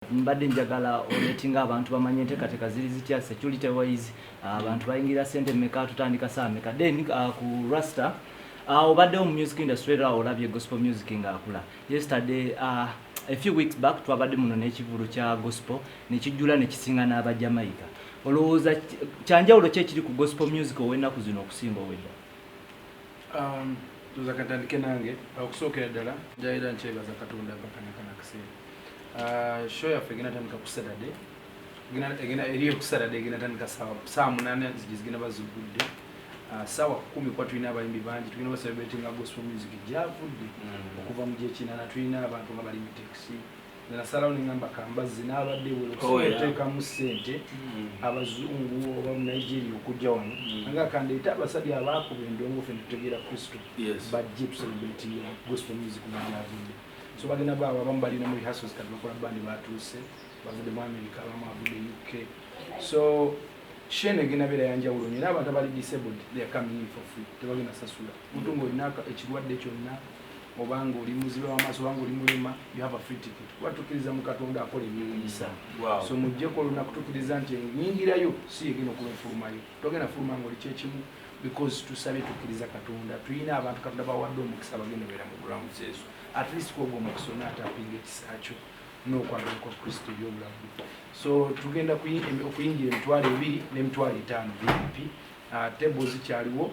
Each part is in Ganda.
mbadde njagala oletinga abantu bamanye enteekateeka ziri zitya security wise, abantu bayingira sente mmeka, tutandika saa mmeka. Then ku Rasta obaddewo mu music industry era olabye gospel music ng'akula. Yesterday a few weeks back twabadde muno n'ekivulu kya gospel nekijjula nekisinga n'aba Jamaica. Olowooza kyanjawulo ki ekiri ku gospel music ow'ennaku zino okusinga ow'edda? Tuza katandike nange okusookera ddala njayira nkyebaza Katonda bakanakana kaseera. Show yaffe eginatandika ku Saturday eriyo ku Saturday eginatandika saa 8 zigenda bazigudde. Sawa 10 kwa tulina abayimbi bangi tulina celebrating gospel music gyavudde okuva mu gyekinana tulina abantu nga bali mu taxi na salon ngamba kambazi n'abadde bw'okuteeka mu ssente abazungu oba mu Nigeria okujja wano nga kandeeta abasajja abaakuba endongo ffe tutegeera Kristo bajje tu celebrate gospel music gyavudde. So bagenda baabo abamu balina mu rehearsals kati bakola bandi batuuse bavudde mu America abamu bavudde UK. So Shene gina bera yanjawulo nyo n'abantu abali disabled they are coming in for free tebagenda sasula. Omuntu ng'olinako ekirwadde kyonna obanga oli muzibe w'amaaso obanga oli mulema you have a free ticket. Watukiriza mu Katonda akola ebyewunyisa. So mujjeko olunaku tukiriza nti nyingirayo si yegenda okuba enfulumayo togenda fuluma ng'oli kyekimu because tusabye tukkiriza Katonda tulina abantu Katonda bawadde omukisa bagenda beera mu grounds ezo at least kwogwa omukisa n'atapinga ekisakyo n'okwagala kwa Kristo ebyobulamu. So tugenda okuyingira emitwalo 2 n'emitwalo 5 VIP. Tables zikyaliwo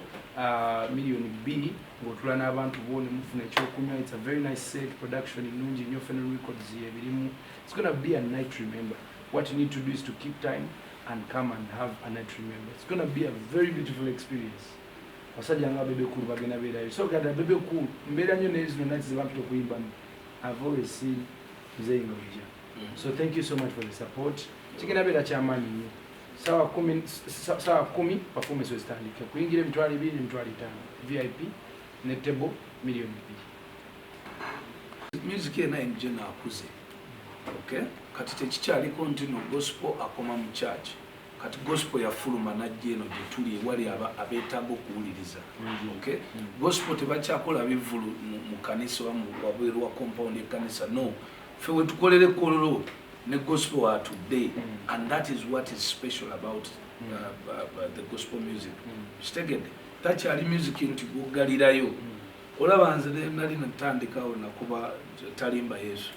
millioni 2 ng'otula n'abantu bo ne mufuna ekyokunywa. It's a very nice set production ennungi nnyo Fenel Records ebirimu. It's going to be a night remember. What you need to do is to keep time and come and have a night remember. It's going to be a very beautiful experience. Basajja nga Bebe Cool bagenda beerayo. So kati Bebe Cool mbeera nnyo n'ezino nights zebampita okuyimbamu. I've always seen Mzee Ngobija. So thank you so much for the support. Kigenda beera kyamaanyi nnyo. Sawa 10 performance westandika kuyingira emitwalo 2 n'emitwalo 5 VIP ne table million 2. Music ena enje nakuze. Okay? Kati tekikyaliko nti no gospel akoma mu church. Kati gospel yafuluma najje eno gye tuli wali abeetaaga okuwuliriza. Okay? Gospel tebakyakola bivulu mu kanisa wabweru wa compound y'ekkanisa. No. Ffe we tukolere kololo ne gospel wa today and that is what is special about the gospel music. Kitegedde takyali music nti guggalirayo olaba nze nali natandikawo nakuba talimba Yesu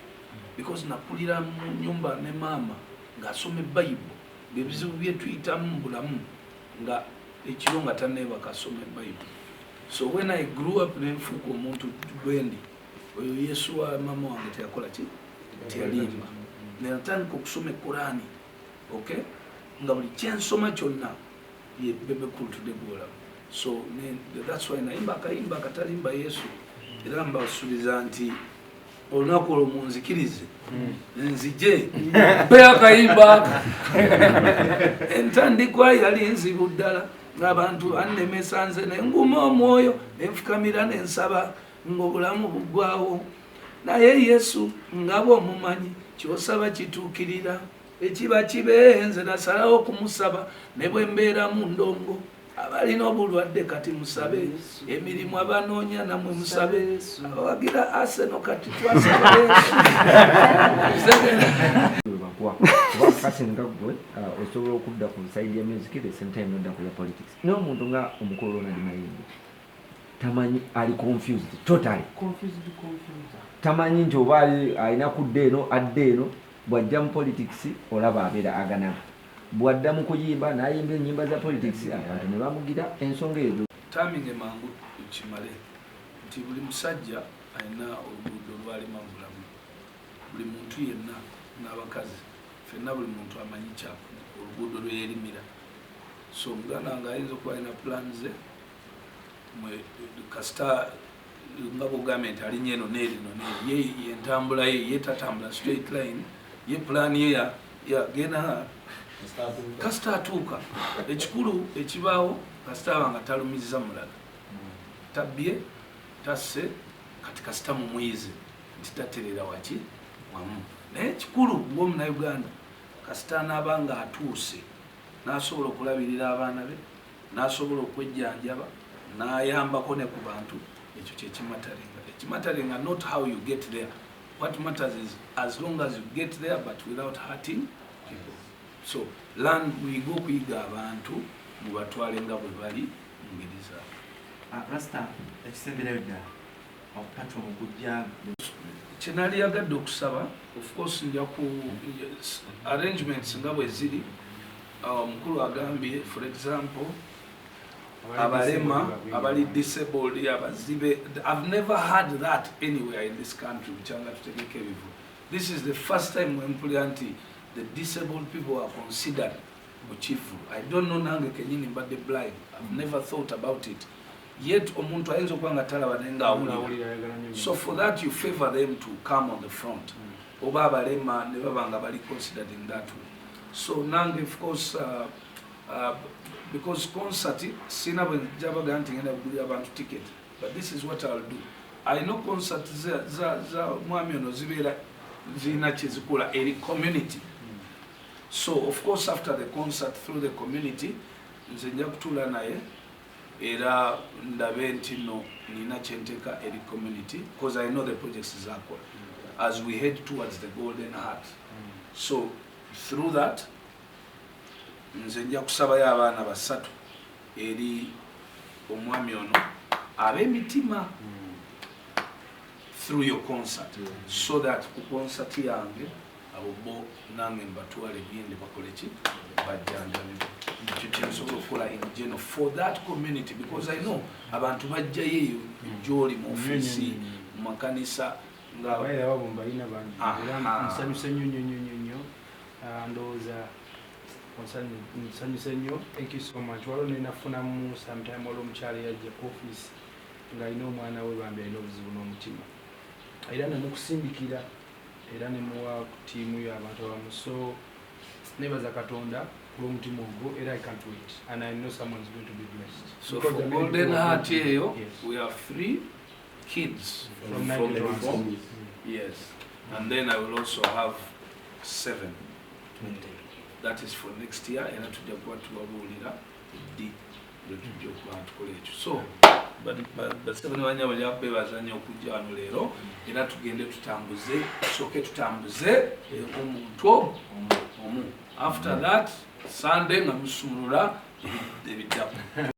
because nakulira mu nyumba ne mama ng'asoma Bible ebizibu bye tuyitamu mu bulamu nga ekiro nga tanneebaka asoma Bible. So when I grew up nenfuuka omuntu bwendi oyo Yesu wa mama wange teyakola ki teyalimba natandika okusoma Qur'ani. Okay? Nga buli kyensoma kyonna ye Bebe Cool today gola. So that's why naimba akayimba akatalimba Yesu era mbasuubiza nti olunaku olwo munzikirize nzije be akayimba entandikwa yali nzibu ddala ng'abantu annemesa nze nenguma omwoyo nenfukamira nensaba ng'obulamu buggwawo naye Yesu ngabo omumanyi kyosaba kituukirira ekiba kibenze nasalawo okumusaba ne bwe mbeera mu ndongo abalina obulwadde kati musabe emirimu abanoonya namwe musabe abawagira Arsenal kati twasaba kasinga gwe osobola okudda ku side ya music the same time nodda ku ya politics. N'omuntu nga omukolo Ronald Mayimbe tamanyi ali confused totally confused tamanyi nti oba alina kudda eno adda eno bw'ajja mu politics olaba abeera agana bw'adda mu kuyimba n'ayimba ennyimba za politics abantu ne bamugira ensonga ezo. Taminge mangu kimale nti buli musajja alina oluguudo lwalima mu bulamu. Buli muntu yenna n'abakazi ffenna buli muntu amanyi kyaku oluguudo lwe yeerimira. So muganda nga ayinza okuba alina plans ze kasita nga bw'ogambye alinnya eno n'erino ye entambula ye tatambula straight line ye plan ye yagenda kasita atuuka ekikulu ekibaawo kasita aba nga talumiza mulala tabbye tasse kati kasita mumwize nti taterera waki wamu. Naye ekikulu ng'omunauganda kasita anaaba nga atuuse n'asobola okulabirira abaana be n'asobola okwejjanjaba n'ayambako ne ku bantu ekyo kyekimataringa. Ekimataringa not how you get there what matters is as long as you get there but without hurting people. So learn, we go kuyiga abantu mubatwale nga bwe bali ngeri zaabwe. Rasta ekisemberayo ddala okupatwa mu kujja kyenali yagadde okusaba, of course nja ku arrangements nga bwe ziri. Omukulu agambye for example abalema abali disabled abazibe. I've never had that anywhere in this country bukyanga tutegeke ebivu. This is the first time when mpulyanti the disabled people are considered muchifu. I don't know nange kenyini mbadde blind. I've never thought about it. Yet omuntu ayinza okuba nga talaba naye nga awulira. So for that you favor them to come on the front. Oba abalema ne baba nga bali considered in that way. So nange of course because concert sina bwe jabaga nti ngenda kugulira abantu ticket, but this is what I'll do. I know concert za mwami ono zibeera zina kyezikola eri community. So of course after the concert through the community nze nja kutuula naye era ndabe nti no nina kyenteeka eri community because I know the projects zakola as we head towards the golden heart. So through that nze nja kusabayo abaana basatu eri omwami ono ab'emitima through your concert, so that ku concert yange abo bo nange mbatwale gende bakole ki bajjanjabibwe. Ekyo kyensobola okukola in general for that community because I know abantu bajjayo eyo gy'oli mu ofiisi mu makanisa nga abaira babumba ina bantu nsanyuse nnyo ndowooza nsanyuse nnyo. Thank you so much. Waliwo nenafunamu sometime waliwo omukyala yajja ku ofiisi ng'alina omwana we bambi alina obuzibu n'omutima era nemukusindikira era nemuwa ku tiimu yo abantu abamu. So nebaza Katonda kulw'omutima ogwo era I can't wait and I know someone is going to be blessed. So for golden heart eyo we have 3 kids from the reform. Yes, and then I will also have 7. That is for next year era tujja kuba tubabuulira eddi lwe tujja okuba tukola ekyo. So basabani banyabo bebaza nnyo okujja wano leero era tugende tutambuze tusooke tutambuze omuntu omu. After that Sunday nga musumulula ebiddamu.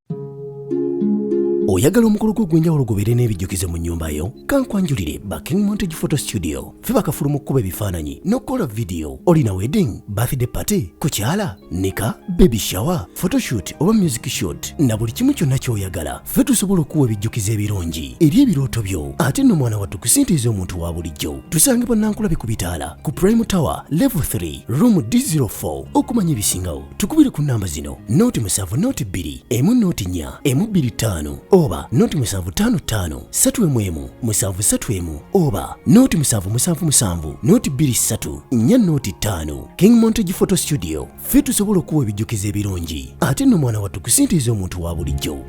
Oyagala omukolo gw'enjawulo gubeere n'ebijjukize mu nnyumba yo? Kankwanjulire ba King Montage Photo Studio. Ffe bakafulu mu kkuba ebifaananyi n'okukola video. Olina wedding, birthday party, kukyala, nika, baby shower, photoshoot oba music shoot na buli kimu kyonna ky'oyagala. Ffe tusobola okuwa ebijjukize ebirungi eri ebirooto byo. Ate nno mwana wattu kusintiiza omuntu wa bulijjo. Tusange Bannankulabi ku Bitaala ku Prime Tower Level 3 Room D04. Okumanya ebisingawo tukubire ku nnamba zino: 07 2 1 4 1 25 oba 0755 3 731 oba 0777 23 4 King Montage Photo Studio. Ffe tusobola okuwa ebijjukize ebirungi ate nno mwana wattu kusintiiza omuntu wa bulijjo.